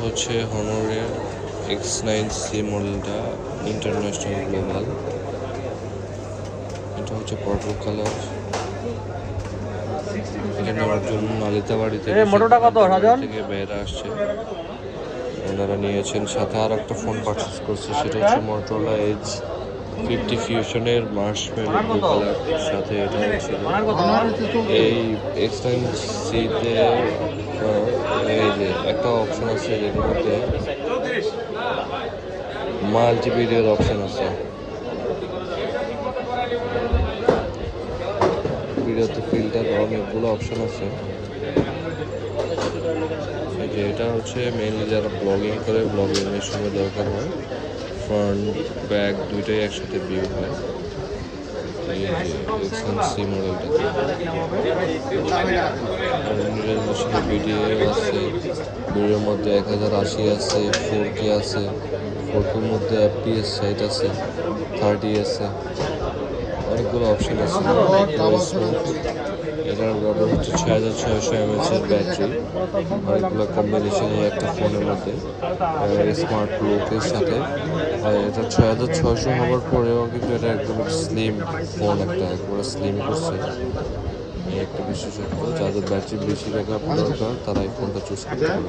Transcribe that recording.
হচ্ছে হনরের X9C মডেলটা, international global. এটা হচ্ছে পার্পল কালার। এটা নেওয়ার জন্য নালিতাবাড়ি থেকে বেড়া আসছে, ওনারা নিয়েছেন। সাথে আর একটা ফোন পারচেস করছে, সেটা হচ্ছে Motorola Edge 50 ফিউশনের মার্শমেলো ব্লু কালার। সাথে এটা হচ্ছে এই X9C-তে এই যে একটা অপশন আছে, যেটার মধ্যে মাল্টিমিডিয়ার অপশন আছে। ভিডিওতে ফিল্টার অনেকগুলো অপশন আছে। যে এটা হচ্ছে মেইনলি যারা ব্লগিং করে, ব্লগিংয়ের সময় দরকার হয়, ফ্রন্ট ব্যাক দুইটাই একসাথে ভিউ হয়। এই যে X9C মডেলটাতে ভিডিও আছে, ভিডিওর মধ্যে 1080 আছে, 4K আছে, 4Kর মধ্যে FPS 60 আছে, 30 আছে, অনেকগুলো অপশন আছে। এটার ব্যবহার হচ্ছে 6600 mAh এর ব্যাটারি, অনেকগুলো কম্বিনেশনে একটা ফোনের মধ্যে, স্মার্ট লুকের সাথে। এটা 6600 হওয়ার পরেও কিন্তু এটা একদম স্লিম ফোন, একবারে স্লিম করছে। একটা বিশেষত্ব, যাদের ব্যাটারি বেশি ব্যাকআপ দরকার তারা এই ফোনটা চুজ করতে পারে।